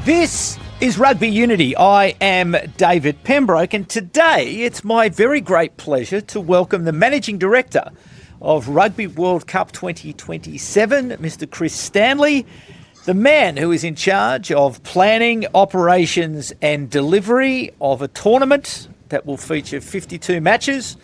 This is Rugby Unity. I am David Pembroke, and today it's my very great pleasure to welcome the Managing Director of Rugby World Cup 2027, Mr. Chris Stanley, the man who is in charge of planning, operations and delivery of a tournament that will feature 52 matches,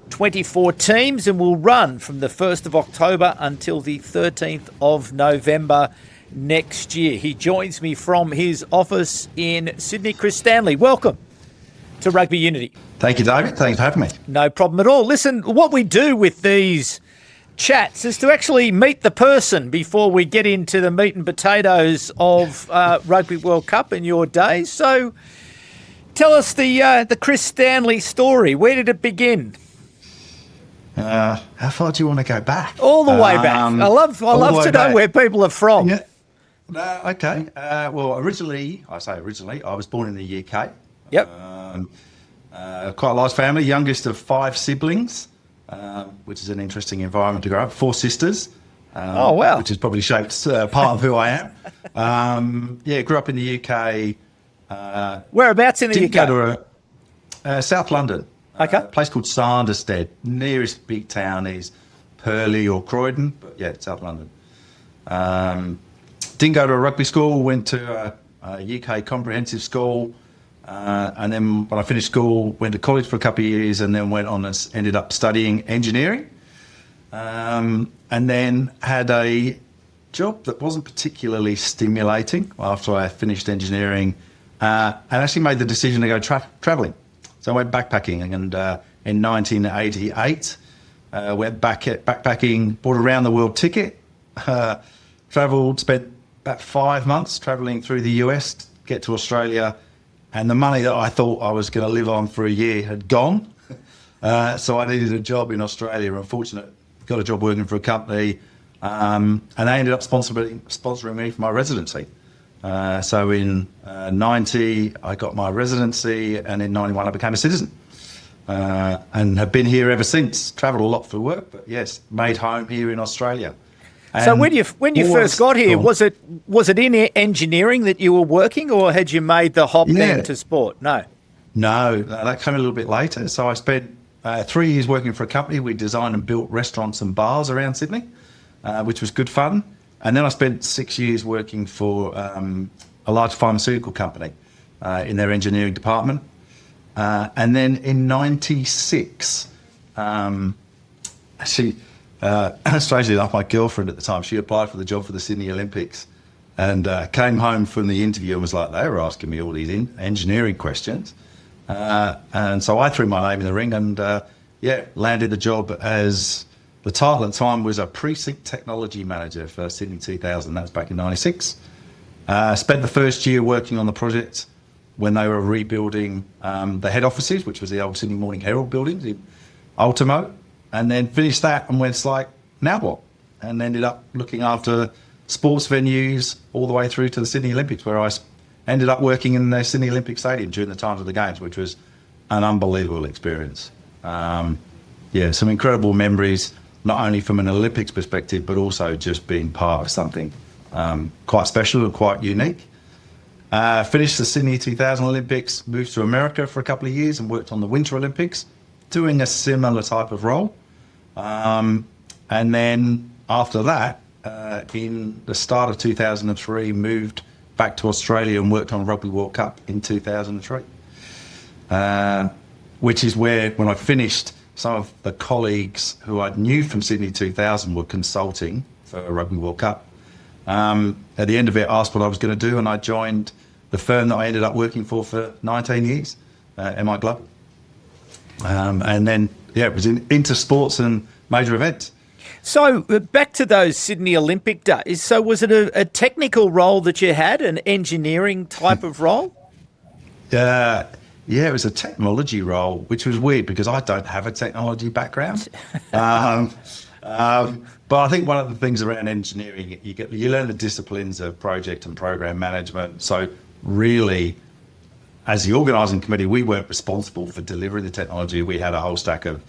24 teams, and will run from the 1st of October until the 13th of November next year. He joins me from his office in Sydney. Chris Stanley, welcome to Rugby Unity. Thank you, David. Thanks for having me. No problem at all. Listen, what we do with these chats is to actually meet the person before we get into the meat and potatoes of Rugby World Cup in your days. So tell us the Chris Stanley story. Where did it begin? How far do you want to go back? All the way back. I love to know where people are from. Yeah. Okay. Well, originally, I was born in the UK. Yep. Quite a large family, youngest of 5 siblings, which is an interesting environment to grow up. 4 sisters. Oh, wow. Which has probably shaped part of who I am. Grew up in the UK. Whereabouts in the UK? Go to South London. Okay. A place called Sanderstead. Nearest big town is Purley or Croydon, but yeah, South London. Didn't go to a rugby school, went to a UK comprehensive school, and then when I finished school, went to college for a couple of years, and then went on and ended up studying engineering, and then had a job that wasn't particularly stimulating after I finished engineering, and actually made the decision to go travelling. So I went backpacking, and in 1988, went backpacking, bought a round-the-world ticket, travelled, spent about 5 months travelling through the US to get to Australia, and the money that I thought I was going to live on for a year had gone. So I needed a job in Australia. Unfortunately, got a job working for a company, and they ended up sponsoring me for my residency. So in 90, I got my residency, and in 91, I became a citizen. And have been here ever since. Travelled a lot for work, but yes, made home here in Australia. So when you first got here, was it in engineering that you were working, or had you made the hop then to sport? No, that came a little bit later. So I spent 3 years working for a company. We designed and built restaurants and bars around Sydney, which was good fun. And then I spent 6 years working for a large pharmaceutical company in their engineering department. And then in 96, strangely enough, my girlfriend at the time, she applied for the job for the Sydney Olympics, and came home from the interview and was like, they were asking me all these engineering questions. And so I threw my name in the ring and, landed the job as, the title at the time was a precinct technology manager for Sydney 2000. That was back in 96. Spent the first year working on the project when they were rebuilding the head offices, which was the old Sydney Morning Herald buildings in Ultimo. And then finished that and went like, now what? And ended up looking after sports venues all the way through to the Sydney Olympics, where I ended up working in the Sydney Olympic Stadium during the times of the games, which was an unbelievable experience. Some incredible memories, not only from an Olympics perspective, but also just being part of something quite special and quite unique. Finished the Sydney 2000 Olympics, moved to America for a couple of years and worked on the Winter Olympics, doing a similar type of role. And then after that, in the start of 2003, moved back to Australia and worked on Rugby World Cup in 2003, which is where, when I finished, some of the colleagues who I knew from Sydney 2000 were consulting for Rugby World Cup. At the end of it, asked what I was going to do, and I joined the firm that I ended up working for 19 years, MI Glove. And then, it was into sports and major events. So back to those Sydney Olympic days. So was it a technical role that you had, an engineering type of role? It was a technology role, which was weird because I don't have a technology background. But I think one of the things around engineering, you learn the disciplines of project and program management. So really, as the organising committee, we weren't responsible for delivering the technology. We had a whole stack of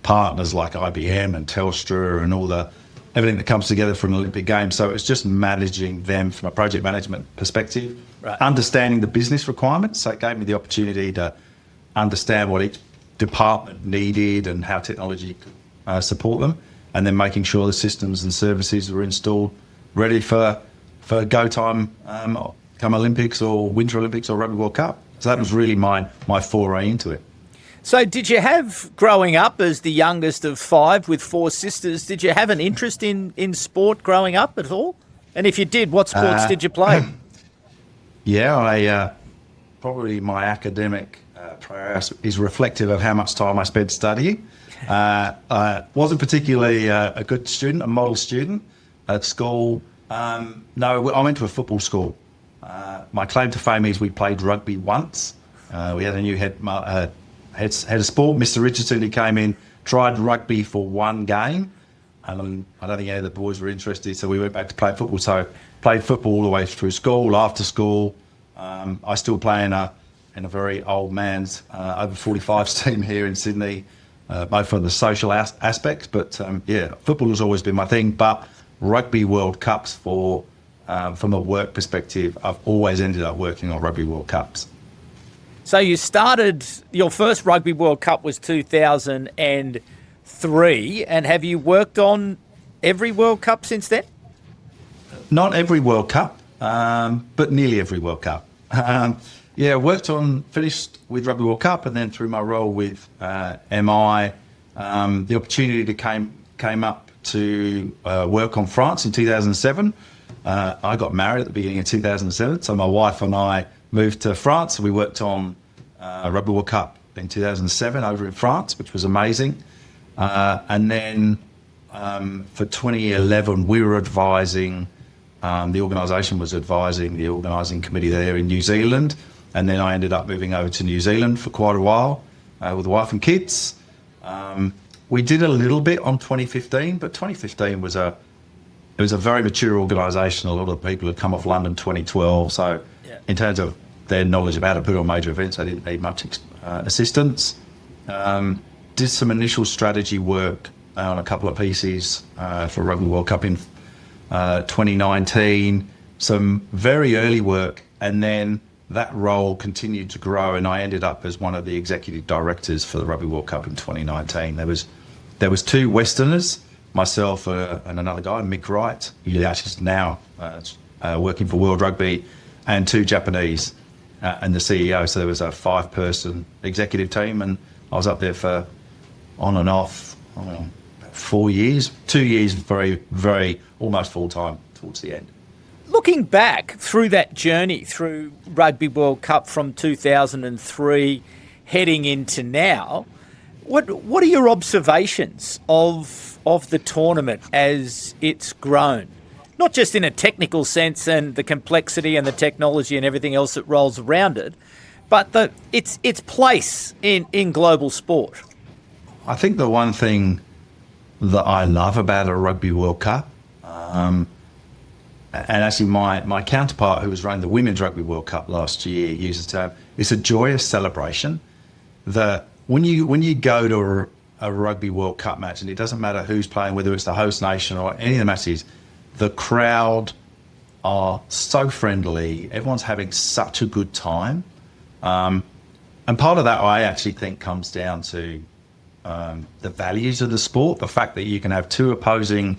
partners like IBM and Telstra and all the everything that comes together for an Olympic Games. So it's just managing them from a project management perspective, Right. understanding the business requirements. So it gave me the opportunity to understand what each department needed and how technology could support them, and then making sure the systems and services were installed, ready for go time, come Olympics or Winter Olympics or Rugby World Cup. So that was really my foray into it. So did you have, growing up as the youngest of 5 with 4 sisters, did you have an interest in sport growing up at all? And if you did, what sports did you play? Yeah, I probably my academic prowess is reflective of how much time I spent studying. I wasn't particularly a good student, a model student at school. No, I went to a football school. My claim to fame is we played rugby once. We had a new head of sport, Mr. Richardson, who came in, tried rugby for one game, and I don't think any of the boys were interested, so we went back to play football. So played football all the way through school, after school. I still play in a very old man's over 45s team here in Sydney, both for the social aspects, but yeah, football has always been my thing. But Rugby World Cups from a work perspective, I've always ended up working on Rugby World Cups. So you started, your first Rugby World Cup was 2003, and have you worked on every World Cup since then? Not every World Cup, but nearly every World Cup. Finished with Rugby World Cup, and then through my role with MI, the opportunity came up to work on France in 2007. I got married at the beginning of 2007, so my wife and I moved to France. We worked on Rugby World Cup in 2007 over in France, which was amazing. And then for 2011, we were advising, the organisation was advising the organising committee there in New Zealand. And then I ended up moving over to New Zealand for quite a while with the wife and kids. We did a little bit on 2015, but 2015 was a very mature organisation. A lot of people had come off London 2012. So in terms of their knowledge of how to put on major events, I didn't need much assistance. Did some initial strategy work on a couple of pieces for Rugby World Cup in 2019, some very early work, and then that role continued to grow, and I ended up as one of the executive directors for the Rugby World Cup in 2019. There was 2 Westerners, myself and another guy, Mick Wright, who actually is now working for World Rugby, and 2 Japanese and the CEO. So there was a 5-person executive team, and I was up there for on and off 4 years, 2 years, very, very almost full time towards the end. Looking back through that journey through Rugby World Cup from 2003 heading into now, what are your observations of the tournament as it's grown? Not just in a technical sense and the complexity and the technology and everything else that rolls around it, but its place in global sport. I think the one thing that I love about a Rugby World Cup, and actually my counterpart who was running the Women's Rugby World Cup last year uses the term, it's a joyous celebration. When you go to a Rugby World Cup match, and it doesn't matter who's playing, whether it's the host nation or any of the matches, the crowd are so friendly. Everyone's having such a good time. And part of that, I actually think, comes down to the values of the sport, the fact that you can have 2 opposing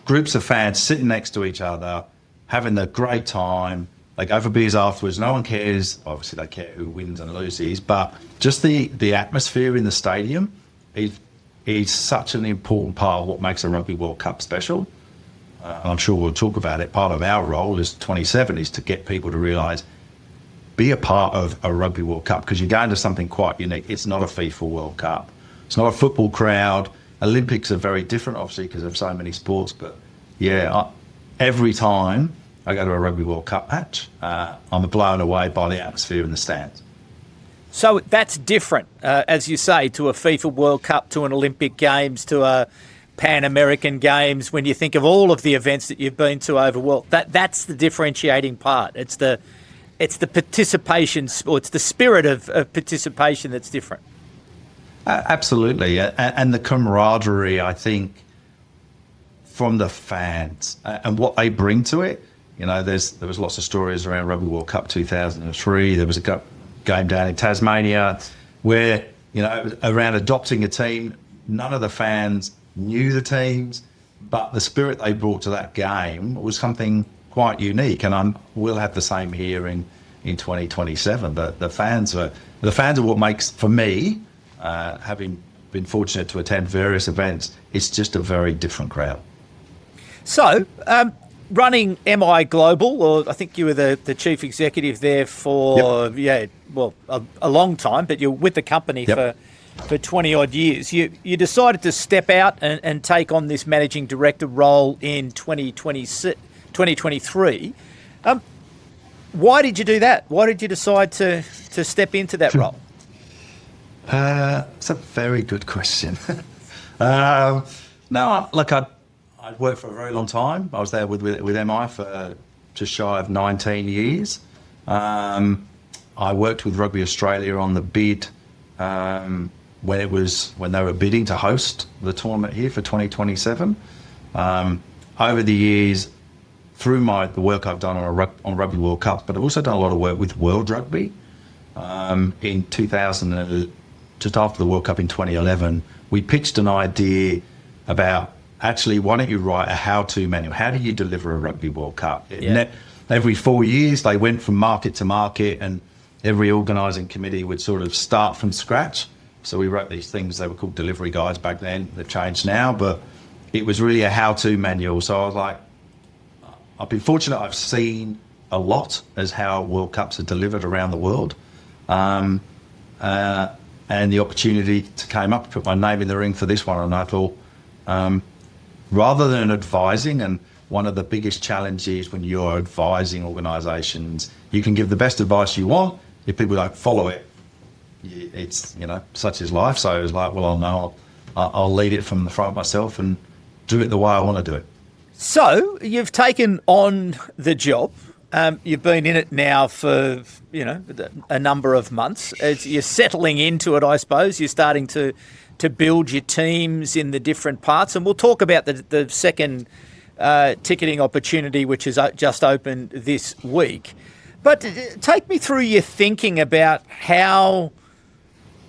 groups of fans sitting next to each other, having a great time. They go for beers afterwards. No one cares. Obviously, they care who wins and loses, but just the atmosphere in the stadium is such an important part of what makes a Rugby World Cup special. I'm sure we'll talk about it. Part of our role as 27 is to get people to realise, be a part of a Rugby World Cup, because you're going to something quite unique. It's not a FIFA World Cup. It's not a football crowd. Olympics are very different, obviously, because of so many sports. But yeah, every time I go to a Rugby World Cup match, I'm blown away by the atmosphere in the stands. So that's different, as you say, to a FIFA World Cup, to an Olympic Games, to a Pan American Games. When you think of all of the events that you've been to over world, that's the differentiating part. It's the participation, or it's the spirit of participation that's different. Absolutely, and the camaraderie, I think, from the fans and what they bring to it. You know, there was lots of stories around Rugby World Cup 2003. There was a game down in Tasmania where, you know, it was around adopting a team. None of the fans knew the teams, but the spirit they brought to that game was something quite unique. And we'll have the same here in 2027. The fans are what makes, for me, having been fortunate to attend various events, it's just a very different crowd. So, running MI Global, or I think you were the chief executive there for, a long time, but you're with the company for 20 odd years. You decided to step out and take on this managing director role in 2023. Why did you do that? Why did you decide to step into that role? It's a very good question. No, look, I'd worked for a very long time. I was there with MI for just shy of 19 years. I worked with Rugby Australia on the bid when they were bidding to host the tournament here for 2027. Over the years, through the work I've done on Rugby World Cup, but I've also done a lot of work with World Rugby. In 2000, just after the World Cup in 2011, we pitched an idea about, actually, why don't you write a how-to manual? How do you deliver a Rugby World Cup? Every 4 years, they went from market to market, and every organising committee would sort of start from scratch. So we wrote these things, they were called delivery guides back then. They've changed now, but it was really a how-to manual. So I was like, I've been fortunate, I've seen a lot as how World Cups are delivered around the world. And the opportunity came up to put my name in the ring for this one. And I thought, rather than advising, and one of the biggest challenges when you're advising organisations, you can give the best advice you want. If people don't follow it, it's, you know, such is life. So it was like, well, no, I'll lead it from the front myself and do it the way I want to do it. So you've taken on the job. You've been in it now for, you know, a number of months. As you're settling into it, I suppose. You're starting to build your teams in the different parts. And we'll talk about the second ticketing opportunity, which has just opened this week. But take me through your thinking about how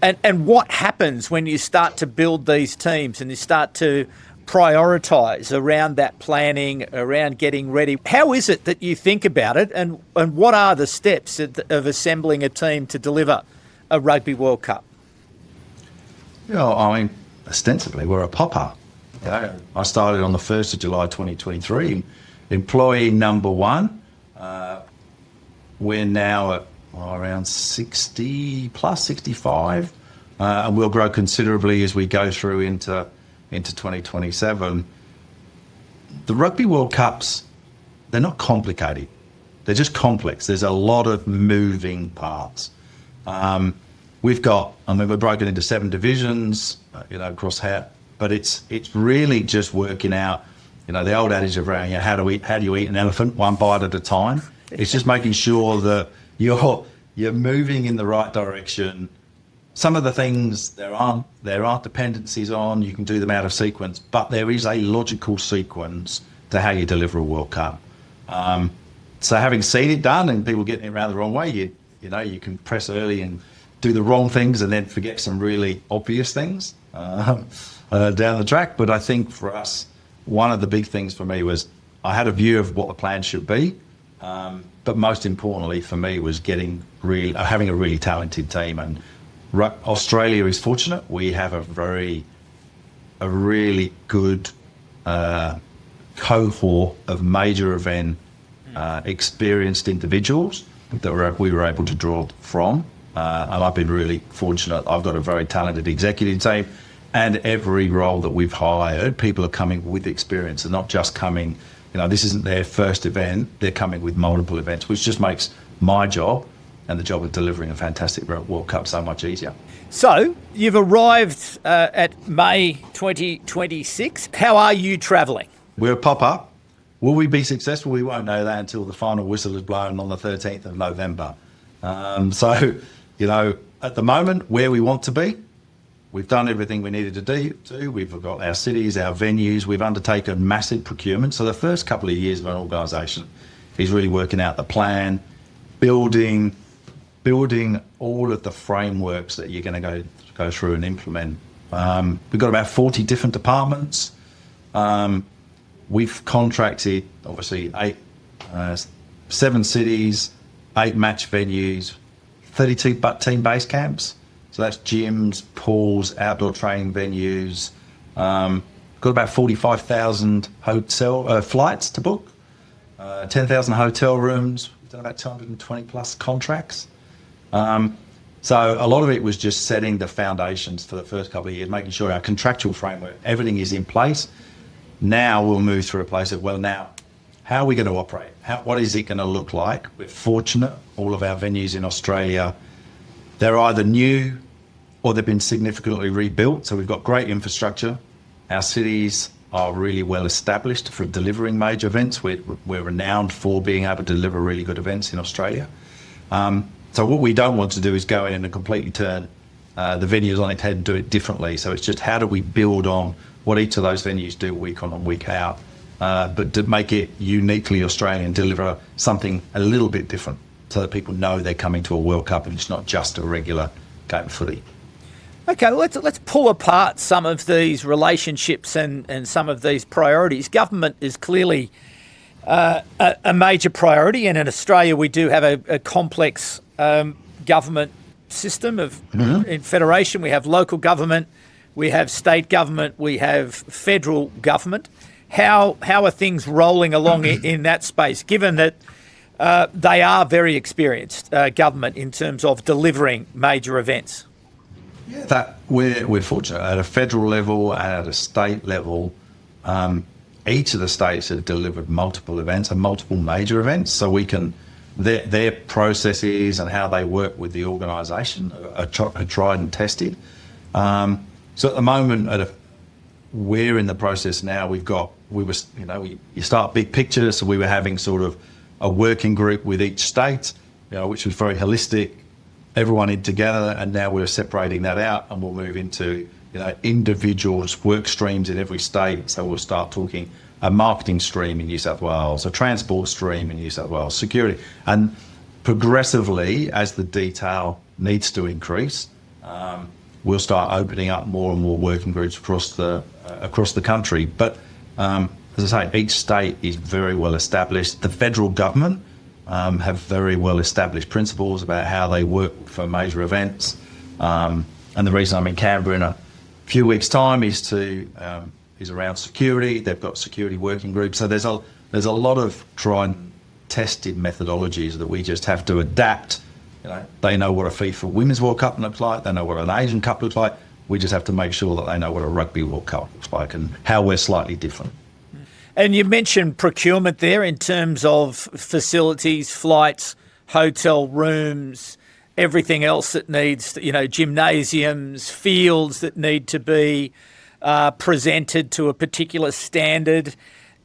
and what happens when you start to build these teams and you start to prioritise around that planning, around getting ready. How is it that you think about it, and what are the steps of assembling a team to deliver a Rugby World Cup? Yeah, I mean, ostensibly, we're a pop-up. You know, I started on the 1st of July 2023. Employee number one, we're now at around 60 plus, 65, and we'll grow considerably as we go through into 2027. The Rugby World Cups, they're not complicated. They're just complex. There's a lot of moving parts. We're broken into 7 divisions, across but it's really just working out, the old adage around, how do you eat an elephant one bite at a time? It's just making sure that you're moving in the right direction. Some of the things there aren't dependencies on, you can do them out of sequence, but there is a logical sequence to how you deliver a World Cup. So having seen it done and people getting it around the wrong way, you can press early and do the wrong things and then forget some really obvious things down the track. But I think for us, one of the big things for me was I had a view of what the plan should be, but most importantly for me was having a really talented team. And Australia is fortunate. We have a really good cohort of major event experienced individuals that we were able to draw from. And I've been really fortunate. I've got a very talented executive team, and every role that we've hired, people are coming with experience and not just coming, this isn't their first event, they're coming with multiple events, which just makes my job and the job of delivering a fantastic World Cup so much easier. So you've arrived at May 2026. How are you travelling? We're a pop-up. Will we be successful? We won't know that until the final whistle is blown on the 13th of November. At the moment, where we want to be, we've done everything we needed to do. We've got our cities, our venues. We've undertaken massive procurement. So the first couple of years of an organisation is really working out the plan, building all of the frameworks that you're going to go through and implement. We've got about 40 different departments. We've contracted, obviously, 7 cities, 8 match venues, 32 team base camps. So that's gyms, pools, outdoor training venues. Got about 45,000 hotel flights to book, 10,000 hotel rooms. We've done about 220 plus contracts. So a lot of it was just setting the foundations for the first couple of years, making sure our contractual framework, everything is in place. Now we'll move through a place of, well, now, how are we going to operate? What is it going to look like? We're fortunate, all of our venues in Australia, they're either new or they've been significantly rebuilt. So we've got great infrastructure. Our cities are really well established for delivering major events. We're renowned for being able to deliver really good events in Australia. So what we don't want to do is go in and completely turn the venues on its head and do it differently. So it's just how do we build on what each of those venues do week on and week out, but to make it uniquely Australian, deliver something a little bit different so that people know they're coming to a World Cup and it's not just a regular game of footy. Okay, well, let's pull apart some of these relationships and some of these priorities. Government is clearly a major priority, and in Australia we do have a complex government system of in federation. We have local government, we have state government, we have federal government. How are things rolling along in that space, given that they are very experienced government in terms of delivering major events? Yeah, that we're fortunate at a federal level and at a state level. Each of the states have delivered multiple events and multiple major events, so we can their processes and how they work with the organisation are tried and tested. So at the moment, we're in the process now. You start big picture, so we were having sort of a working group with each state, which was very holistic. Everyone in together, and now we're separating that out, and we'll move into individuals work streams in every state. So we'll start talking a marketing stream in New South Wales, a transport stream in New South Wales, security, and progressively as the detail needs to increase, we'll start opening up more and more working groups across the country. But as I say, each state is very well established. The federal government have very well established principles about how they work for major events. And the reason I'm in Canberra in a few weeks' time is around security. They've got security working groups. So there's a lot of tried and tested methodologies that we just have to adapt. They know what a FIFA Women's World Cup looks like. They know what an Asian Cup looks like. We just have to make sure that they know what a Rugby World Cup looks like and how we're slightly different. And you mentioned procurement there in terms of facilities, flights, hotel rooms, everything else that needs, gymnasiums, fields that need to be presented to a particular standard.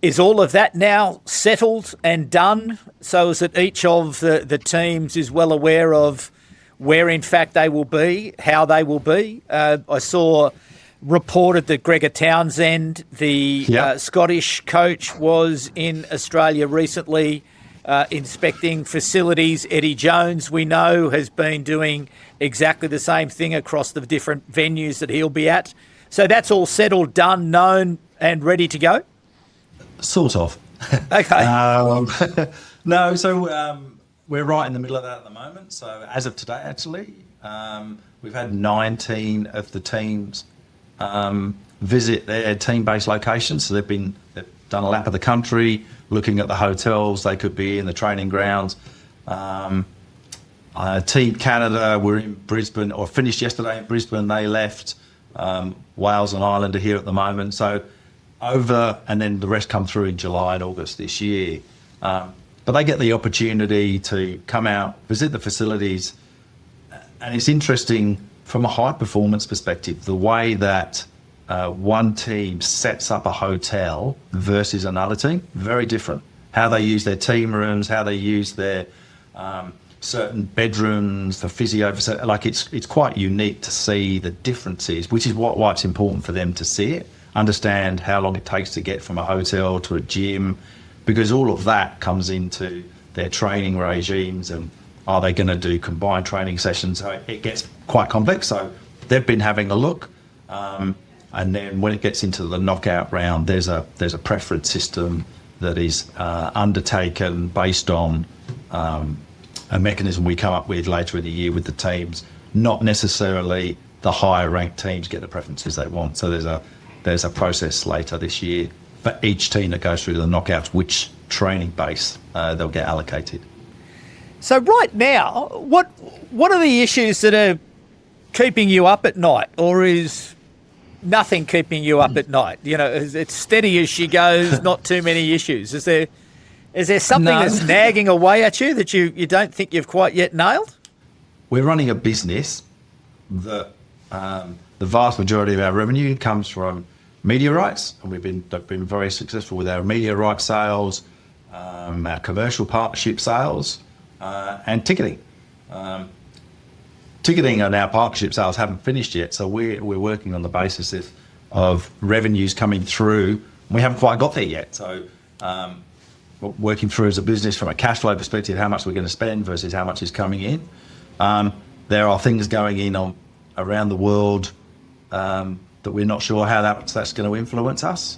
Is all of that now settled and done so as that each of the teams is well aware of where in fact they will be, how they will be? I saw reported that Gregor Townsend, the Scottish coach, was in Australia recently inspecting facilities. Eddie Jones, we know, has been doing exactly the same thing across the different venues that he'll be at. So that's all settled, done, known and ready to go? Sort of. Okay. No, so we're right in the middle of that at the moment. So as of today, actually, we've had 19 of the teams visit their team-based locations. So they've done a lap of the country, looking at the hotels. They could be in the training grounds. Team Canada were in Brisbane, or finished yesterday in Brisbane. They left. Wales and Ireland are here at the moment. So and then the rest come through in July and August this year. But they get the opportunity to come out, visit the facilities. And it's interesting from a high performance perspective, the way that one team sets up a hotel versus another team, very different. How they use their team rooms, how they use their certain bedrooms, the physio, like it's quite unique to see the differences, which is why it's important for them to see it, understand how long it takes to get from a hotel to a gym, because all of that comes into their training regimes, and are they going to do combined training sessions? So it gets quite complex. So they've been having a look, and then when it gets into the knockout round, there's a preference system that is undertaken based on a mechanism we come up with later in the year with the teams. Not necessarily the higher ranked teams get the preferences they want. So there's a process later this year for each team that goes through the knockouts, which training base they'll get allocated. So right now, what are the issues that are keeping you up at night, or is nothing keeping you up at night? You know, it's steady as she goes, not too many issues. Is there something that's nagging away at you that you don't think you've quite yet nailed? We're running a business that the vast majority of our revenue comes from media rights, and we've been very successful with our media rights sales, our commercial partnership sales, and ticketing. Ticketing and our partnership sales haven't finished yet, so we're working on the basis of revenues coming through. We haven't quite got there yet, so we're working through as a business from a cash flow perspective, how much we're going to spend versus how much is coming in. There are things going in around the world that we're not sure how that's going to influence us.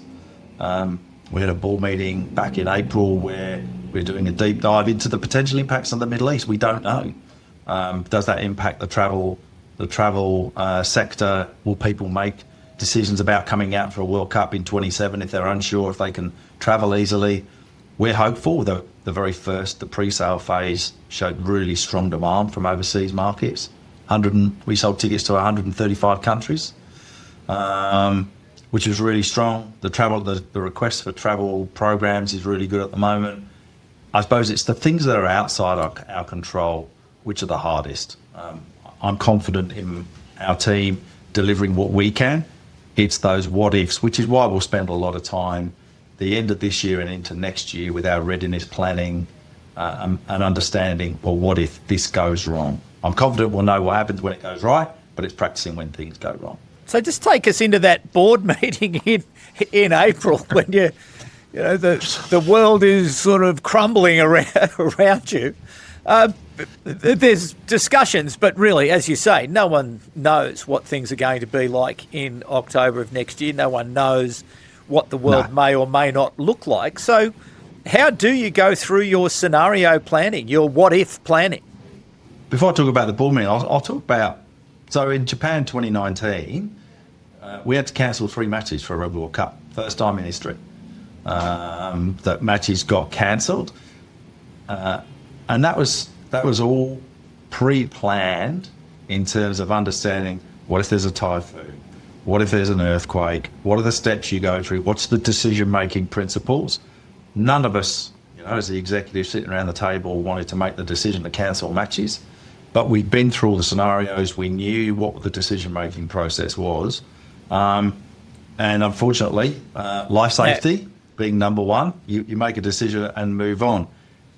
We had a board meeting back in April where we're doing a deep dive into the potential impacts on the Middle East. We don't know. Does that impact the travel sector? Will people make decisions about coming out for a World Cup in 27 if they're unsure if they can travel easily? We're hopeful. The pre-sale phase showed really strong demand from overseas markets. We sold tickets to 135 countries, which is really strong. The request for travel programs is really good at the moment. I suppose it's the things that are outside our control which are the hardest. I'm confident in our team delivering what we can. It's those what ifs, which is why we'll spend a lot of time the end of this year and into next year with our readiness planning and understanding, well, what if this goes wrong? I'm confident we'll know what happens when it goes right, but it's practicing when things go wrong. So just take us into that board meeting in April when the world is sort of crumbling around you. There's discussions, but really, as you say, no one knows what things are going to be like in October of next year. No one knows what the world may or may not look like. So how do you go through your scenario planning, your what-if planning? Before I talk about the board meeting, I'll talk about... So in Japan 2019, we had to cancel 3 matches for a Rugby World Cup. First time in history that matches got cancelled. And that was all pre-planned in terms of understanding what if there's a typhoon, what if there's an earthquake, what are the steps you go through, what's the decision-making principles. None of us, as the executive sitting around the table, wanted to make the decision to cancel matches, but we'd been through all the scenarios, we knew what the decision-making process was, and unfortunately, life safety being number one, you make a decision and move on.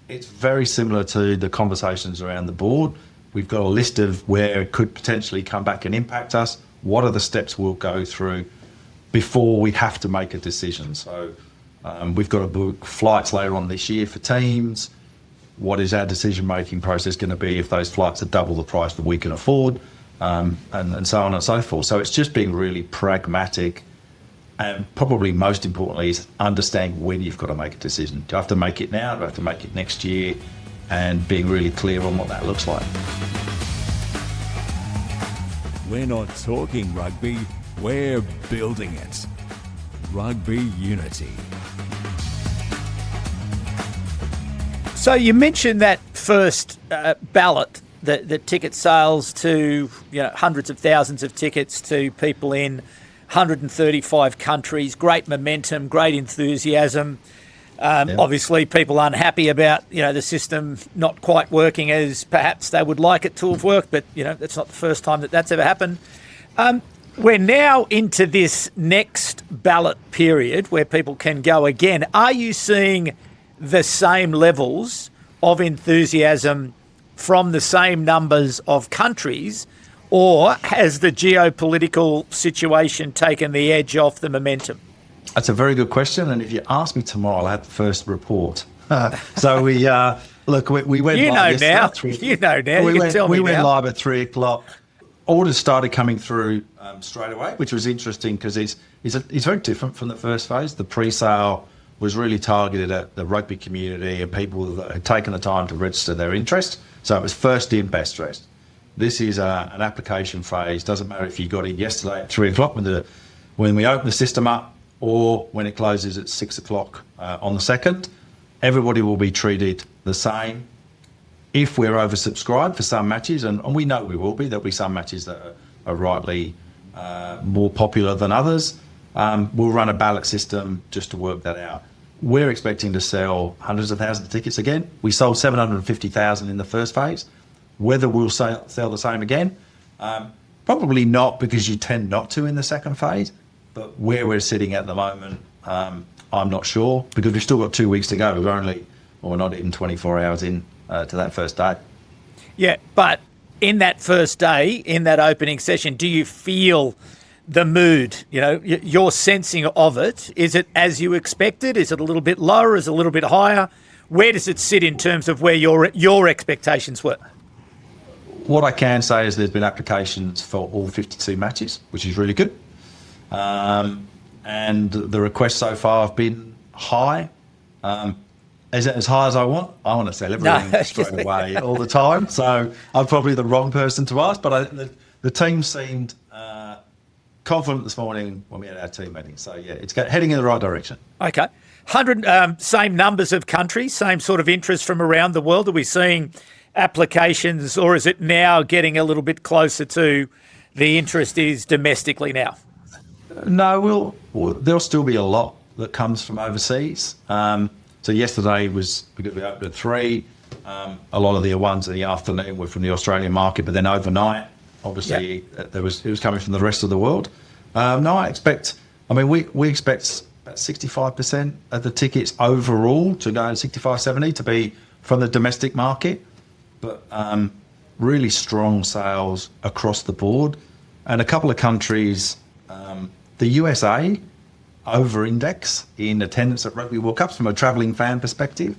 It's very similar to the conversations around the board. We've got a list of where it could potentially come back and impact us. What are the steps we'll go through before we have to make a decision? So we've got to book flights later on this year for teams. What is our decision-making process going to be if those flights are double the price that we can afford, and so on and so forth. So it's just being really pragmatic. And probably most importantly is understanding when you've got to make a decision. Do I have to make it now? Do I have to make it next year? And being really clear on what that looks like. We're not talking rugby, we're building it. Rugby Unity. So you mentioned that first ballot, the ticket sales to hundreds of thousands of tickets to people in 135 countries, great momentum, great enthusiasm. Obviously, people unhappy about the system not quite working as perhaps they would like it to have worked, but that's not the first time that's ever happened. We're now into this next ballot period where people can go again. Are you seeing the same levels of enthusiasm from the same numbers of countries, or has the geopolitical situation taken the edge off the momentum? That's a very good question, and if you ask me tomorrow, I'll have the first report. So we went live yesterday. You know now. We went live at 3 o'clock. Orders started coming through straight away, which was interesting because it's very different from the first phase. The pre-sale was really targeted at the rugby community and people that had taken the time to register their interest. So it was first in, best dressed. This is an application phase. Doesn't matter if you got in yesterday at 3 o'clock when we open the system up, or when it closes at 6 o'clock on the 2nd. Everybody will be treated the same. If we're oversubscribed for some matches, and we know we will be, there'll be some matches that are rightly more popular than others, we'll run a ballot system just to work that out. We're expecting to sell hundreds of thousands of tickets again. We sold 750,000 in the first phase. Whether we'll sell the same again, probably not, because you tend not to in the second phase. But where we're sitting at the moment, I'm not sure, because we've still got 2 weeks to go. We're not even 24 hours in to that first day. Yeah, but in that first day, in that opening session, do you feel the mood, your sensing of it? Is it as you expected? Is it a little bit lower? Is it a little bit higher? Where does it sit in terms of where your expectations were? What I can say is there's been applications for all 52 matches, which is really good. And the requests so far have been high. Is it as high as I want? I want to sell everything straight away all the time. So I'm probably the wrong person to ask, but the team seemed confident this morning when we had our team meeting. So yeah, it's heading in the right direction. Okay. 100, same numbers of countries, same sort of interest from around the world. Are we seeing applications, or is it now getting a little bit closer to the interest is domestically now? No, there'll still be a lot that comes from overseas. So yesterday was, because we opened at 3, a lot of the ones in the afternoon were from the Australian market, but then overnight, obviously, it was coming from the rest of the world. We expect about 65% of the tickets overall to go, 65, 70 to be from the domestic market, but really strong sales across the board. And a couple of countries, the USA over-index in attendance at Rugby World Cups from a travelling fan perspective,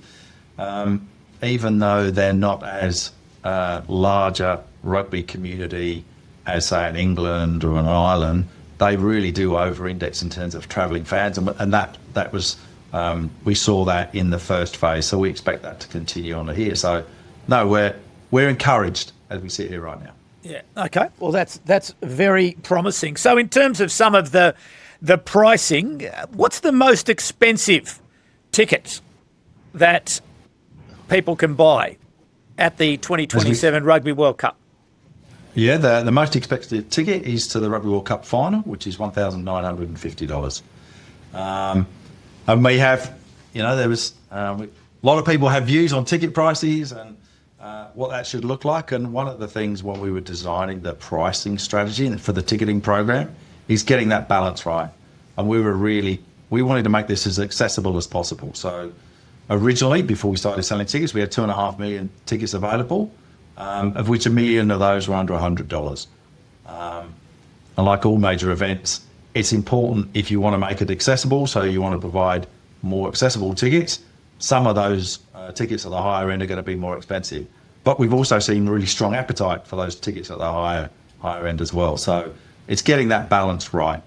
even though they're not as larger rugby community as, say, in England or in Ireland. They really do over-index in terms of travelling fans, and that was we saw that in the first phase. So we expect that to continue on here. So no, we're encouraged as we sit here right now. Yeah. Okay. Well, that's very promising. So in terms of some of the pricing, what's the most expensive ticket that people can buy at the 2027 Rugby World Cup? Yeah, the most expensive ticket is to the Rugby World Cup final, which is $1,950. And we have, there was a lot of people have views on ticket prices and what that should look like. And one of the things when we were designing the pricing strategy for the ticketing program is getting that balance right. And we wanted to make this as accessible as possible. So originally, before we started selling tickets, we had 2.5 million tickets available, of which 1 million of those were under $100. And like all major events, it's important if you want to make it accessible, so you want to provide more accessible tickets. Some of those tickets at the higher end are going to be more expensive. But we've also seen really strong appetite for those tickets at the higher end as well. So it's getting that balance right.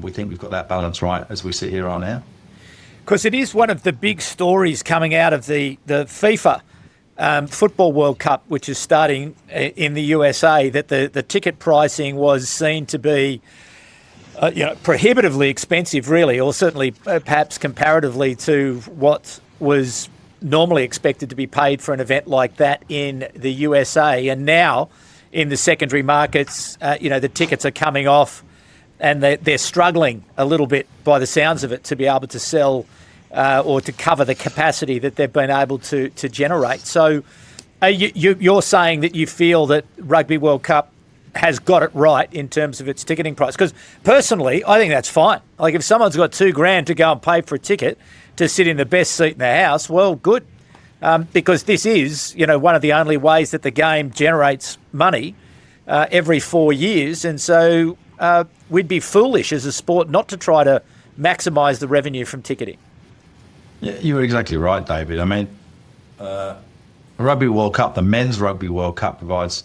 We think we've got that balance right as we sit here right now. Because it is one of the big stories coming out of the FIFA Football World Cup, which is starting in the USA, that the ticket pricing was seen to be prohibitively expensive, really, or certainly perhaps comparatively to what was normally expected to be paid for an event like that in the USA. And now in the secondary markets, the tickets are coming off and they're struggling a little bit by the sounds of it to be able to sell or to cover the capacity that they've been able to generate. So you're saying that you feel that Rugby World Cup has got it right in terms of its ticketing price? Because personally, I think that's fine. Like if someone's got $2,000 to go and pay for a ticket to sit in the best seat in the house, well, good. because this is, one of the only ways that the game generates money every 4 years. And so we'd be foolish as a sport not to try to maximise the revenue from ticketing. Yeah, you're exactly right, David. I mean, Rugby World Cup, the men's Rugby World Cup provides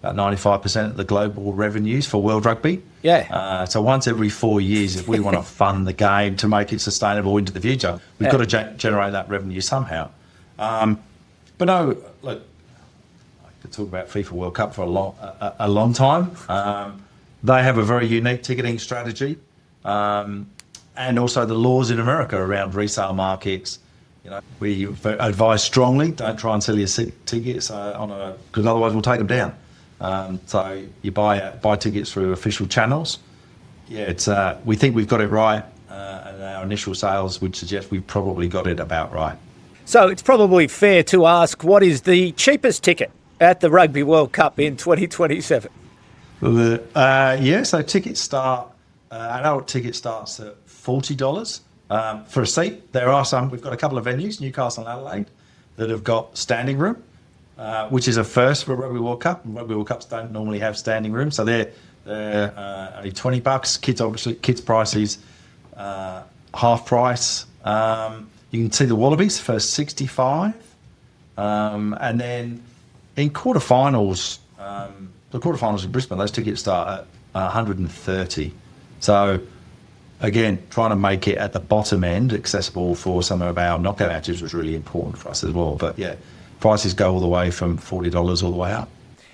about 95% of the global revenues for World Rugby. Yeah. So once every 4 years, if we want to fund the game to make it sustainable into the future, we've got to generate that revenue somehow. But no, look, I could talk about FIFA World Cup for a long time. They have a very unique ticketing strategy, and also the laws in America around resale markets. We advise strongly, don't try and sell your tickets because otherwise we'll take them down. So you buy tickets through official channels. Yeah, we think we've got it right, and our initial sales would suggest we've probably got it about right. So it's probably fair to ask, what is the cheapest ticket at the Rugby World Cup in 2027? So tickets start, adult ticket starts at $40 for a seat. There are some, we've got a couple of venues, Newcastle and Adelaide, that have got standing room, which is a first for Rugby World Cup. Rugby World Cups don't normally have standing room, so they're only $20. Kids prices, half price. You can see the Wallabies for $65, and then in quarterfinals, the quarterfinals in Brisbane, those tickets start at $130. So again, trying to make it at the bottom end accessible for some of our knockout matches was really important for us as well. But yeah, prices go all the way from $40 all the way up.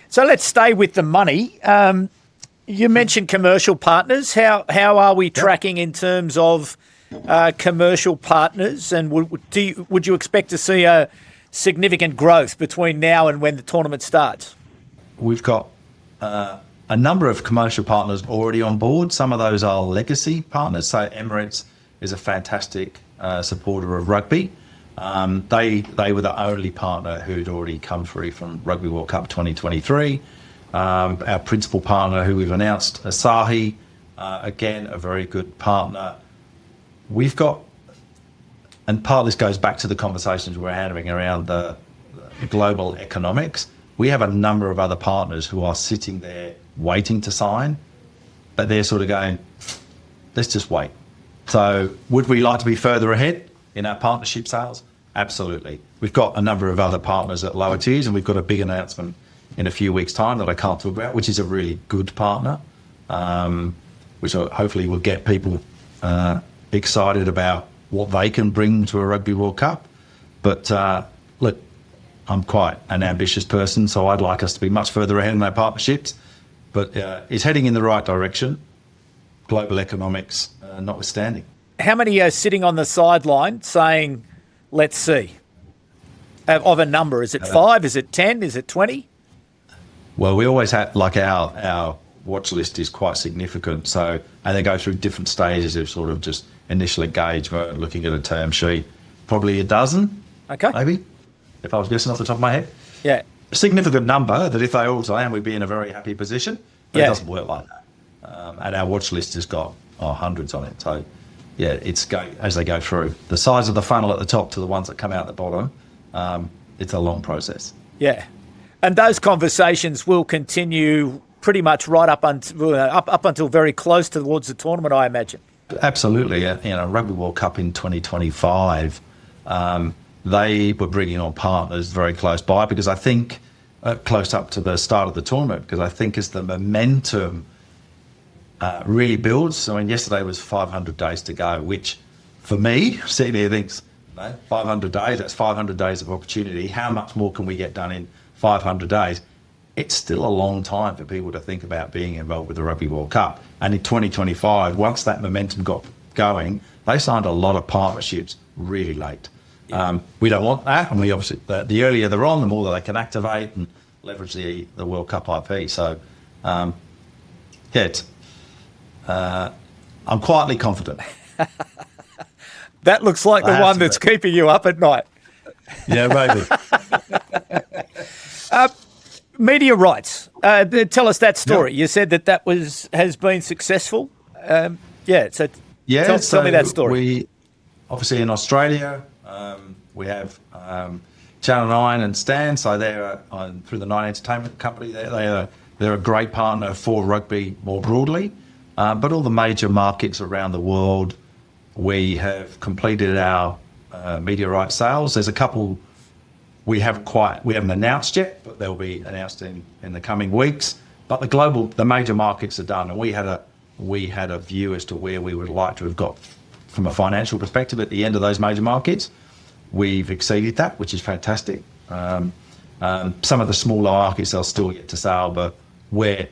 So let's stay with the money. You mentioned commercial partners. How are we tracking in terms of commercial partners, and would you expect to see a significant growth between now and when the tournament starts? We've got a number of commercial partners already on board. Some of those are legacy partners. So Emirates is a fantastic supporter of rugby. They were the only partner who'd already come free from Rugby World Cup 2023. Our principal partner, who we've announced, Asahi, again, a very good partner. We've got, and part of this goes back to the conversations we're having around the global economics. We have a number of other partners who are sitting there waiting to sign, but they're sort of going, let's just wait. So would we like to be further ahead in our partnership sales? Absolutely. We've got a number of other partners at lower tiers, and we've got a big announcement in a few weeks' time that I can't talk about, which is a really good partner, which hopefully will get people excited about what they can bring to a Rugby World Cup. But look, I'm quite an ambitious person, so I'd like us to be much further ahead in our partnerships. But it's heading in the right direction, global economics notwithstanding. How many are sitting on the sideline saying, let's see, of a number? Is it 5? Is it 10? Is it 20? Well, we always have, like our watch list is quite significant. So, and they go through different stages of sort of just initial engagement, looking at a term sheet, probably a dozen, okay, maybe, if I was guessing off the top of my head. Yeah. A significant number that if they all sign, we'd be in a very happy position. But it doesn't work like that. And our watch list has got hundreds on it. So, yeah, as they go through. The size of the funnel at the top to the ones that come out the bottom, it's a long process. Yeah. And those conversations will continue pretty much right up until very close towards the tournament, I imagine. Absolutely. Rugby World Cup in 2025, they were bringing on partners very close by because I think close up to the start of the tournament, because I think as the momentum really builds. I mean, yesterday was 500 days to go, which for me, sitting here thinks, 500 days, that's 500 days of opportunity. How much more can we get done in 500 days? It's still a long time for people to think about being involved with the Rugby World Cup. And in 2025, once that momentum got going, they signed a lot of partnerships really late. We don't want that. And we obviously, the earlier they're on, the more that they can activate and leverage the World Cup IP. So, I'm quietly confident. That looks like the one that's keeping you up at night. Yeah, maybe. Media rights. Tell us that story. You said that has been successful. Tell me that story. We obviously in Australia, we have Channel 9 and Stan, so they're through the Nine Entertainment Company. They're a great partner for rugby more broadly, but all the major markets around the world, we have completed our media rights sales. There's a couple we haven't announced yet, but they'll be announced in the coming weeks. But the major markets are done, and we had a view as to where we would like to have got from a financial perspective at the end of those major markets. We've exceeded that, which is fantastic. Some of the smaller markets they'll still get to sale, but we're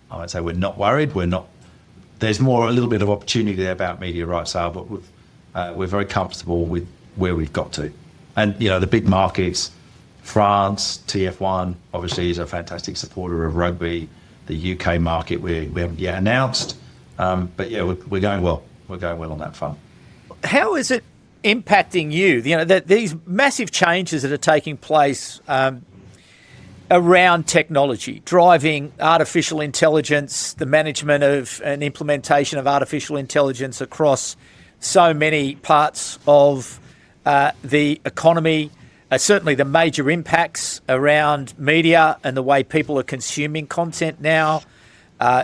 not worried. There's a little bit of opportunity there about media rights sale, but we're very comfortable with where we've got to. And the big markets, France, TF1 obviously is a fantastic supporter of rugby. The UK market we haven't yet announced, but yeah, we're going well. We're going well on that front. How is it impacting you? That these massive changes that are taking place around technology, driving artificial intelligence, the management of and implementation of artificial intelligence across so many parts of the economy, certainly the major impacts around media and the way people are consuming content now.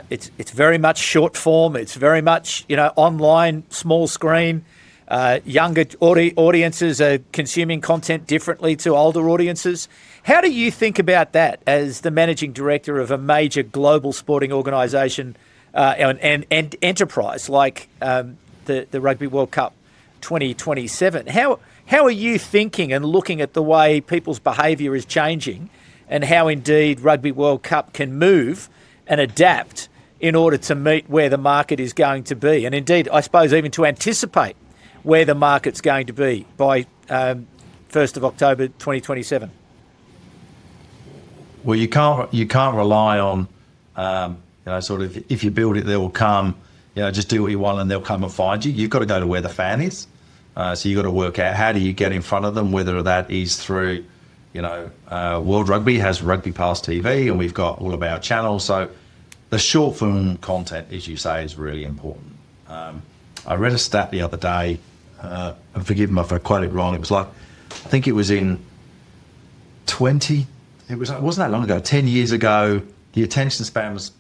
It's very much short form. It's very much online, small screen. Younger audiences are consuming content differently to older audiences. How do you think about that as the managing director of a major global sporting organisation and enterprise like the Rugby World Cup 2027? How are you thinking and looking at the way people's behaviour is changing, and how indeed Rugby World Cup can move and adapt in order to meet where the market is going to be, and indeed, I suppose, even to anticipate where the market's going to be by 1st of October 2027? Well, you can't rely on sort of, if you build it, they will come. Just do what you want and they'll come and find you. You've got to go to where the fan is. So you've got to work out how do you get in front of them, whether that is through, World Rugby has Rugby Pass TV, and we've got all of our channels. So the short form content, as you say, is really important. I read a stat the other day, and forgive me if I quote it wrong. It was like, I think it was in it wasn't that long ago, 10 years ago, the attention span was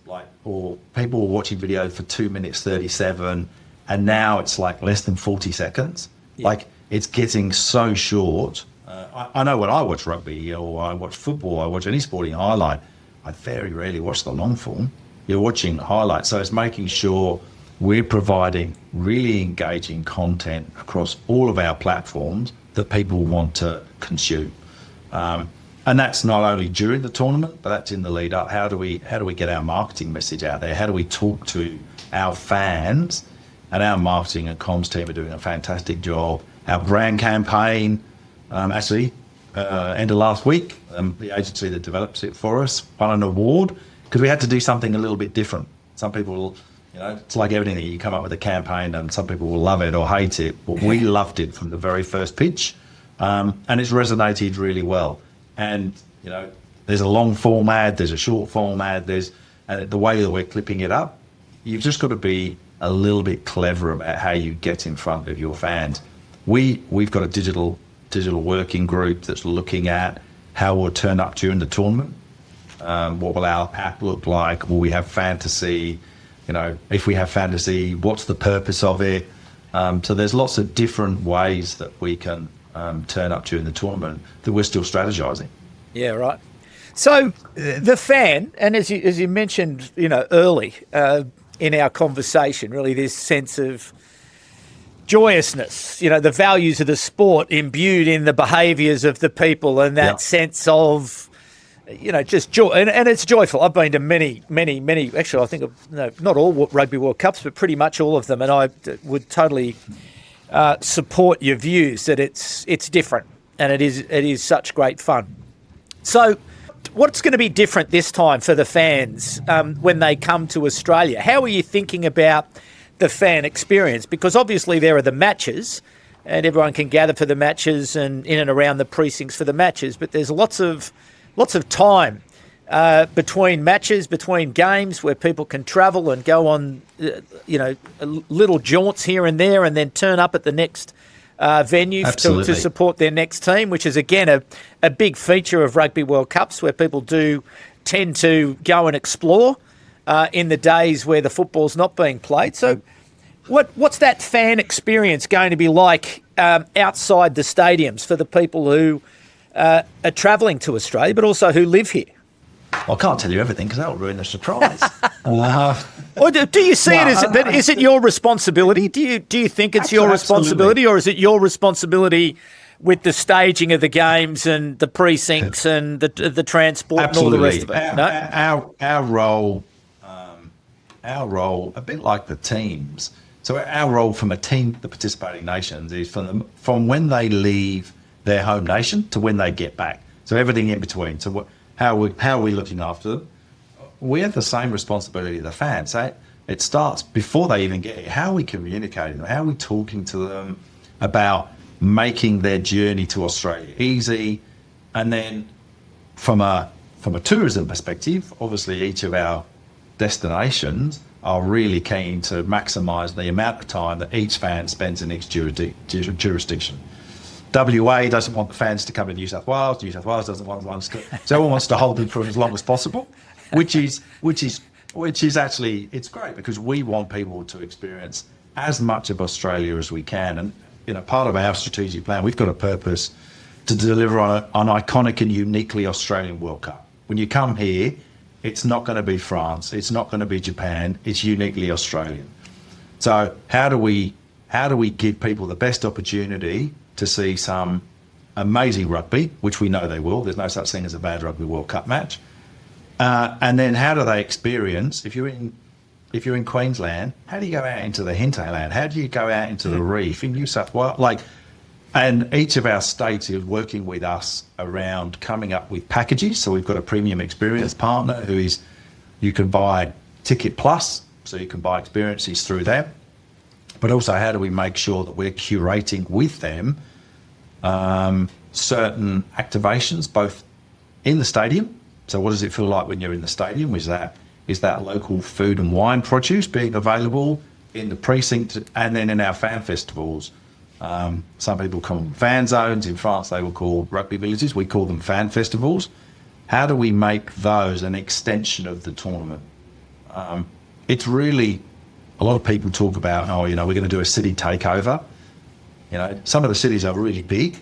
or people were watching video for 2 minutes 37, and now it's like less than 40 seconds. Yeah. It's getting so short. I know when I watch rugby or I watch football, I watch any sporting highlight, I very rarely watch the long form. You're watching highlights, so it's making sure we're providing really engaging content across all of our platforms that people want to consume. And that's not only during the tournament, but that's in the lead up. How do we get our marketing message out there? How do we talk to our fans? And our marketing and comms team are doing a fantastic job. Our brand campaign, end of last week, the agency that develops it for us won an award because we had to do something a little bit different. Some people, it's like everything. You come up with a campaign and some people will love it or hate it, but we loved it from the very first pitch, and it's resonated really well. And, there's a long form ad, there's a short form ad, and the way that we're clipping it up, you've just got to be a little bit clever about how you get in front of your fans. We've got a digital working group that's looking at how we'll turn up during the tournament. What will our app look like? Will we have fantasy? If we have fantasy, what's the purpose of it? So there's lots of different ways that we can turn up during the tournament that we're still strategizing. Yeah, right. So the fan, and as you mentioned, early in our conversation, really this sense of joyousness, the values of the sport imbued in the behaviours of the people, and that sense of, just joy. And it's joyful. I've been to many, actually, I think, not all Rugby World Cups, but pretty much all of them. And I would totally support your views that it's different, and it is such great fun. So what's going to be different this time for the fans when they come to Australia? How are you thinking about the fan experience? Because obviously there are the matches, and everyone can gather for the matches and in and around the precincts for the matches, but there's lots of time between matches, between games, where people can travel and go on, little jaunts here and there, and then turn up at the next venue to Absolutely. support their next team, which is, again, a big feature of Rugby World Cups, where people do tend to go and explore in the days where the football's not being played. So what's that fan experience going to be like outside the stadiums for the people who are travelling to Australia, but also who live here? I can't tell you everything because that'll ruin the surprise. Or do you see it as? But is it your responsibility? Do you think it's your responsibility, or is it your responsibility with the staging of the games and the precincts and the transport and all the rest of it? No? Our role, a bit like the teams. So our role from a team, the participating nations, is from when they leave their home nation to when they get back. So everything in between. So how are we looking after them? We have the same responsibility as the fans. So it starts before they even get here. How are we communicating them? How are we talking to them about making their journey to Australia easy? And then from a tourism perspective, obviously each of our destinations are really keen to maximise the amount of time that each fan spends in each jurisdiction. WA doesn't want the fans to come to New South Wales. New South Wales doesn't want them to. So everyone wants to hold them for as long as possible, which is actually, it's great because we want people to experience as much of Australia as we can. And part of our strategic plan, we've got a purpose to deliver on an iconic and uniquely Australian World Cup. When you come here, it's not going to be France, it's not going to be Japan, it's uniquely Australian. So how do we give people the best opportunity to see some amazing rugby, which we know they will. There's no such thing as a bad Rugby World Cup match. And then how do they experience, if you're in Queensland, how do you go out into the hinterland? How do you go out into the reef in New South Wales? And each of our states is working with us around coming up with packages. So we've got a premium experience partner you can buy Ticket Plus, so you can buy experiences through them. But also, how do we make sure that we're curating with them certain activations, both in the stadium? So what does it feel like when you're in the stadium? Is that local food and wine produce being available in the precinct and then in our fan festivals? Some people call them fan zones. In France, they will call rugby villages. We call them fan festivals. How do we make those an extension of the tournament? It's really... A lot of people talk about, we're going to do a city takeover. Some of the cities are really big.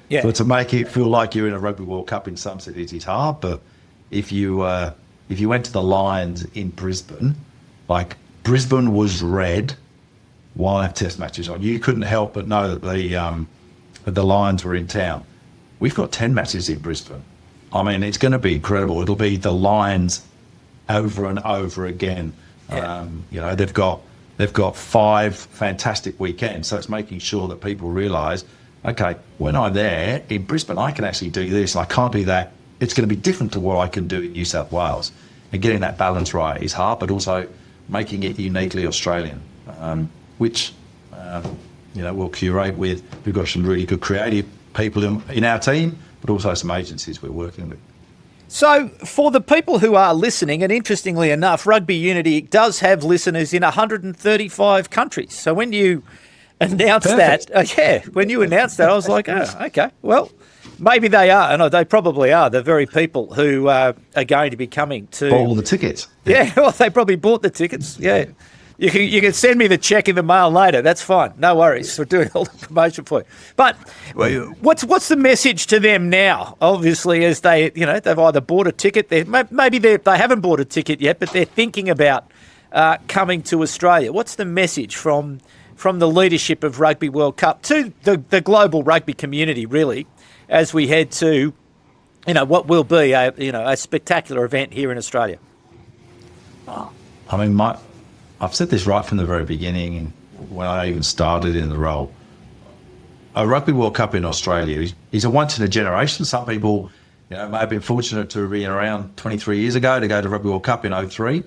Yeah. So to make it feel like you're in a Rugby World Cup in some cities is hard. But if you went to the Lions in Brisbane, Brisbane was red while our test matches on. You couldn't help but know that the Lions were in town. We've got 10 matches in Brisbane. I mean, it's going to be incredible. It'll be the Lions over and over again. Yeah. They've got 5 fantastic weekends, so it's making sure that people realise, okay, when I'm there in Brisbane, I can actually do this, and I can't do that. It's going to be different to what I can do in New South Wales. And getting that balance right is hard, but also making it uniquely Australian, which we'll curate with. We've got some really good creative people in our team, but also some agencies we're working with. So for the people who are listening, and interestingly enough, Rugby Unity does have listeners in 135 countries. So when you announced that, I was like, oh, okay, well, maybe they are, and they probably are, the very people who are going to be coming to... Bought all the tickets. Yeah, well, they probably bought the tickets, yeah. You can send me the check in the mail later. That's fine. No worries. We're doing all the promotion for you. But what's the message to them now? Obviously, as they've either bought a ticket, maybe they haven't bought a ticket yet, but they're thinking about coming to Australia. What's the message from the leadership of Rugby World Cup to the global rugby community, really, as we head to what will be a spectacular event here in Australia? I mean, I've said this right from the very beginning when I even started in the role. A Rugby World Cup in Australia is a once in a generation. Some people may have been fortunate to have been around 23 years ago to go to Rugby World Cup in 2003.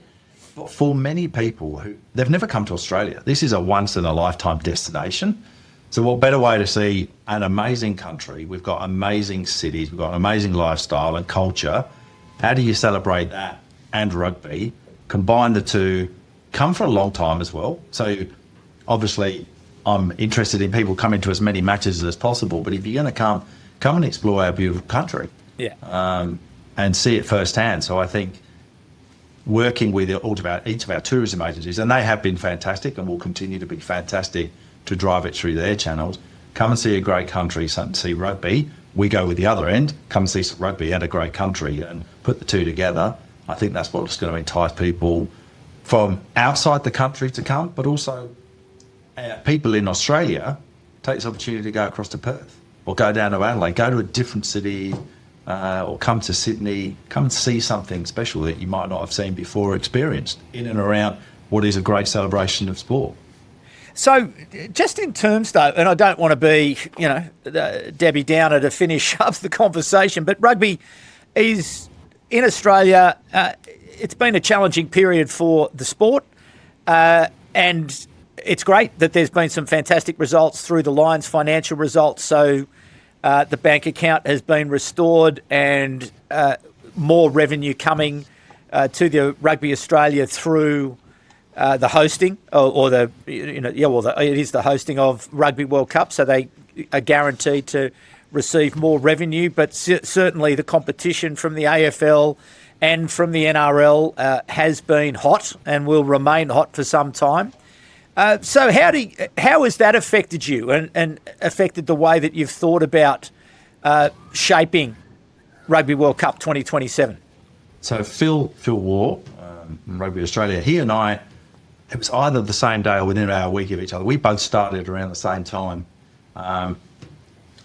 But for many people, they've never come to Australia. This is a once in a lifetime destination. So what better way to see an amazing country? We've got amazing cities, we've got an amazing lifestyle and culture. How do you celebrate that and rugby? Combine the two. Come for a long time as well. So obviously I'm interested in people coming to as many matches as possible. But if you're going to come and explore our beautiful country, and see it firsthand. So I think working with each of our tourism agencies, and they have been fantastic and will continue to be fantastic to drive it through their channels. Come and see a great country, see rugby. We go with the other end, come see some rugby and a great country and put the two together. I think that's what's going to entice people from outside the country to come, but also people in Australia take this opportunity to go across to Perth or go down to Adelaide, go to a different city, or come to Sydney, come and see something special that you might not have seen before or experienced in and around what is a great celebration of sport. So just in terms, though, and I don't want to be, Debbie Downer to finish up the conversation, but rugby is, in Australia, it's been a challenging period for the sport, and it's great that there's been some fantastic results through the Lions' financial results. So the bank account has been restored and more revenue coming to the Rugby Australia through the hosting it is the hosting of Rugby World Cup. So they are guaranteed to receive more revenue, but certainly the competition from the AFL and from the NRL has been hot and will remain hot for some time. So how has that affected you and affected the way that you've thought about shaping Rugby World Cup 2027? So Phil Waugh, Rugby Australia, he and I, it was either the same day or within about a week of each other. We both started around the same time. And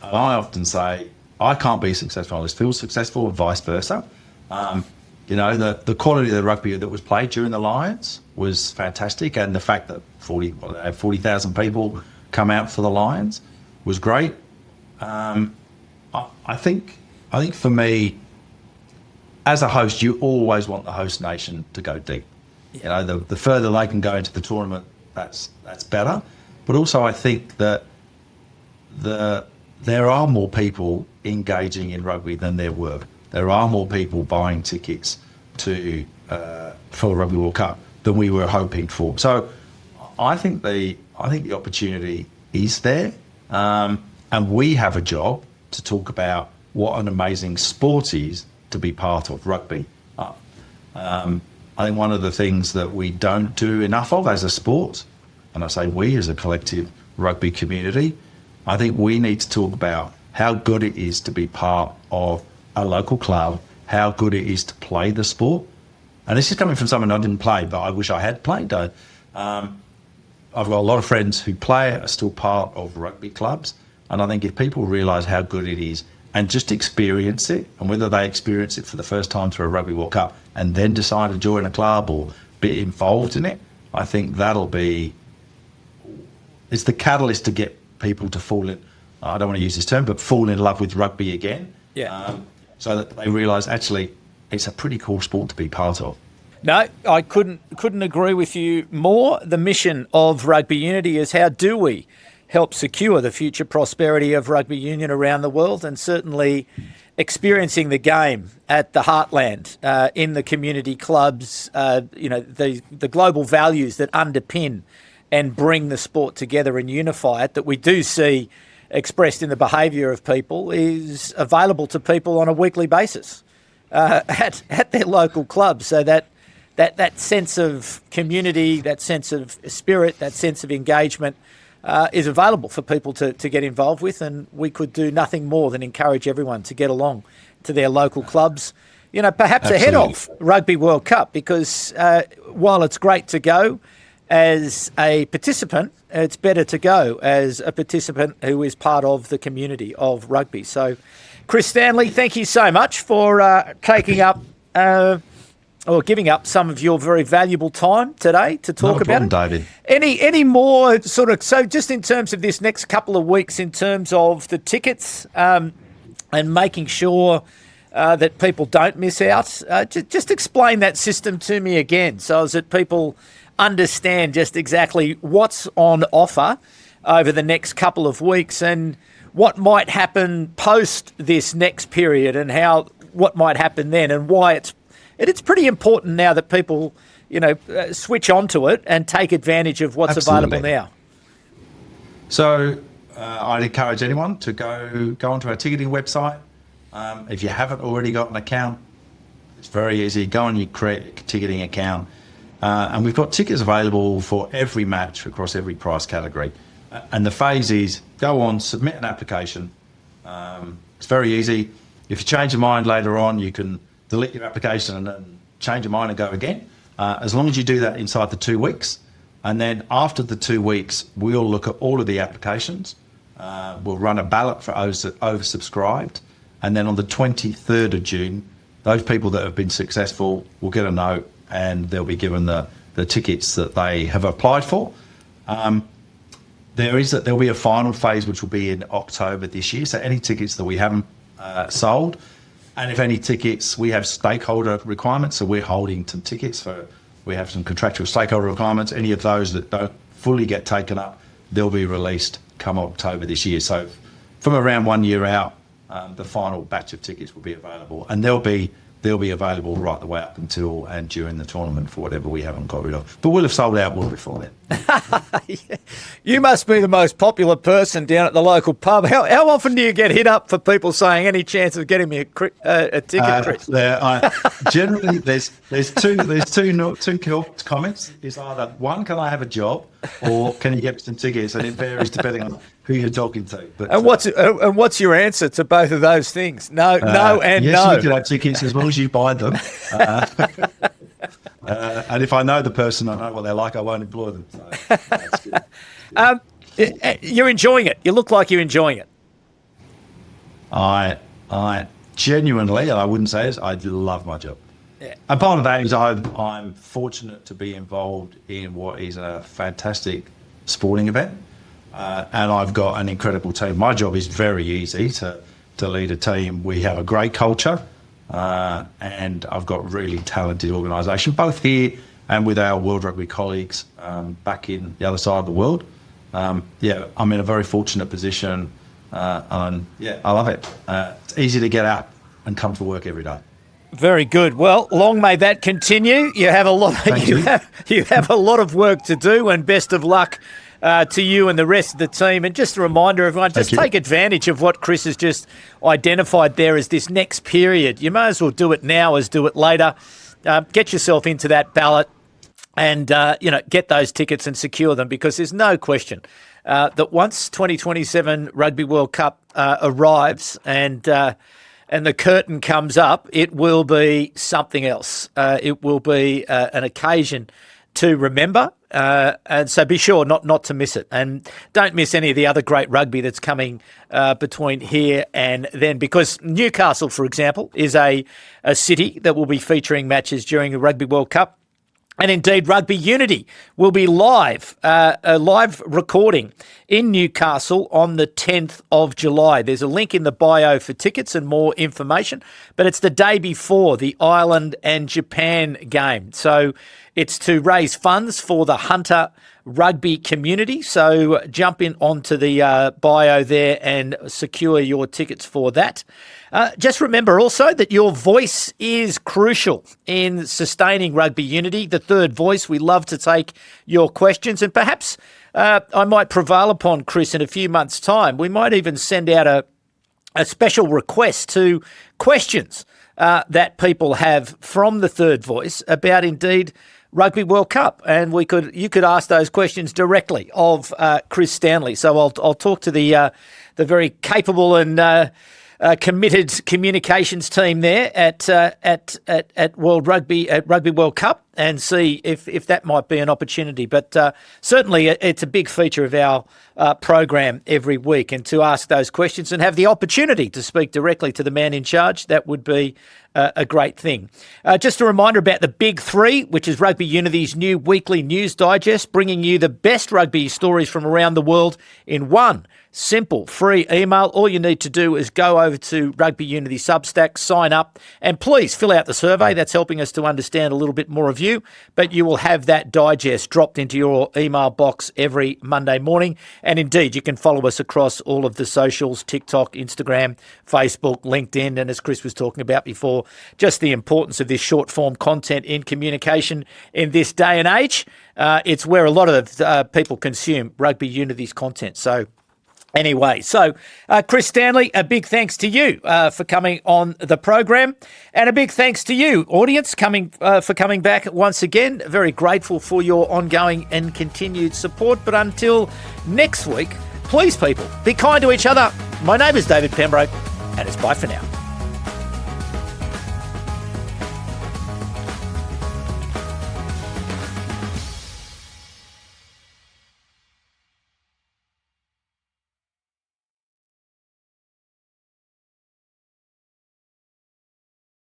I often say, I can't be successful unless Phil's successful or vice versa. The quality of the rugby that was played during the Lions was fantastic, and the fact that 40,000 people come out for the Lions was great. I think for me, as a host, you always want the host nation to go deep. The further they can go into the tournament, that's better. But also, I think that there are more people engaging in rugby than there were. There are more people buying tickets for the Rugby World Cup than we were hoping for. So I think the opportunity is there, and we have a job to talk about what an amazing sport is to be part of rugby. I think one of the things that we don't do enough of as a sport, and I say we as a collective rugby community, I think we need to talk about how good it is to be part of a local club, how good it is to play the sport. And this is coming from someone I didn't play, but I wish I had played. I've got a lot of friends who play, are still part of rugby clubs. And I think if people realise how good it is and just experience it, and whether they experience it for the first time through a Rugby World Cup and then decide to join a club or be involved in it, I think it's the catalyst to get people to fall in, I don't want to use this term, but fall in love with rugby again. Yeah. So that they realise, actually, it's a pretty cool sport to be part of. No, I couldn't agree with you more. The mission of Rugby Unity is how do we help secure the future prosperity of rugby union around the world, and certainly experiencing the game at the heartland, in the community clubs, the global values that underpin and bring the sport together and unify it, that we do see expressed in the behaviour of people, is available to people on a weekly basis at their local clubs. So that sense of community, that sense of spirit, that sense of engagement is available for people to get involved with, and we could do nothing more than encourage everyone to get along to their local clubs, perhaps ahead of Rugby World Cup, because while it's great to go as a participant, it's better to go as a participant who is part of the community of rugby. So, Chris Stanley, thank you so much for taking up or giving up some of your very valuable time today to talk about it. David. Any more sort of, so just in terms of this next couple of weeks, in terms of the tickets and making sure that people don't miss out, just explain that system to me again, so as that people understand just exactly what's on offer over the next couple of weeks and what might happen post this next period, and what might happen then, and why it's pretty important now that people, switch onto it and take advantage of what's available now. So I'd encourage anyone to go onto our ticketing website. If you haven't already got an account, it's very easy. Go on, you create a ticketing account. And we've got tickets available for every match across every price category. And the phase is go on, submit an application. It's very easy. If you change your mind later on, you can delete your application and then change your mind and go again. As long as you do that inside the 2 weeks. And then after the 2 weeks, we'll look at all of the applications. We'll run a ballot for oversubscribed. And then on the 23rd of June, those people that have been successful will get a note and they'll be given the tickets that they have applied for. There'll be a final phase which will be in October this year. So any tickets that we haven't sold, and if any tickets, we have stakeholder requirements. So we're holding some tickets we have some contractual stakeholder requirements. Any of those that don't fully get taken up, they'll be released come October this year. So from around 1 year out, the final batch of tickets will be available, and they'll be available right the way up until and during the tournament for whatever we haven't got rid of. But we'll have sold out well before then. You must be the most popular person down at the local pub. How often do you get hit up for people saying any chance of getting me a ticket, Chris? Generally, there's two comments. It's either one, can I have a job, or can you get me some tickets? And it varies depending on who you're talking to. But, what's your answer to both of those things? No, and yes, no. You can have tickets as long as you buy them. And if I know the person, I know what they're like, I won't employ them. So that's good. You're enjoying it. You look like you're enjoying it. I genuinely, and I wouldn't say this, I love my job. Yeah. And part of that is I'm fortunate to be involved in what is a fantastic sporting event. And I've got an incredible team. My job is very easy to lead a team. We have a great culture, and I've got really talented organisation, both here and with our World Rugby colleagues back in the other side of the world. I'm in a very fortunate position, and I love it. It's easy to get out and come to work every day. Very good. Well, long may that continue. You have a lot. You have a lot of work to do, and best of luck to you and the rest of the team. And just a reminder, everyone, just take advantage of what Chris has just identified there as this next period. You may as well do it now as do it later. Get yourself into that ballot and, get those tickets and secure them, because there's no question that once 2027 Rugby World Cup arrives and the curtain comes up, it will be something else. It will be an occasion to remember, and so be sure not to miss it. And don't miss any of the other great rugby that's coming between here and then, because Newcastle, for example, is a city that will be featuring matches during the Rugby World Cup. And indeed, Rugby Unity will be live, a live recording in Newcastle on the 10th of July. There's a link in the bio for tickets and more information, but it's the day before the Ireland and Japan game. So it's to raise funds for the Hunter rugby community. So jump in onto the bio there and secure your tickets for that. Just remember also that your voice is crucial in sustaining rugby unity. The third voice, we love to take your questions, and perhaps I might prevail upon Chris in a few months' time. We might even send out a special request to questions that people have from the third voice about indeed Rugby World Cup, and you could ask those questions directly of Chris Stanley. So I'll talk to the very capable and committed communications team there at Rugby World Cup, and see if that might be an opportunity. But certainly it's a big feature of our program every week, and to ask those questions and have the opportunity to speak directly to the man in charge, that would be a great thing. Just a reminder about the Big Three, which is Rugby Unity's new weekly news digest, bringing you the best rugby stories from around the world in one simple, free email. All you need to do is go over to Rugby Unity Substack, sign up, and please fill out the survey. That's helping us to understand a little bit more of you. you, but you will have that digest dropped into your email box every Monday morning. And indeed, you can follow us across all of the socials, TikTok, Instagram, Facebook, LinkedIn, and as Chris was talking about before, just the importance of this short form content in communication in this day and age. It's where a lot of people consume Rugby Unity's content. So anyway, Chris Stanley, a big thanks to you for coming on the program, and a big thanks to you, audience, for coming back once again. Very grateful for your ongoing and continued support. But until next week, please, people, be kind to each other. My name is David Pembroke, and it's bye for now.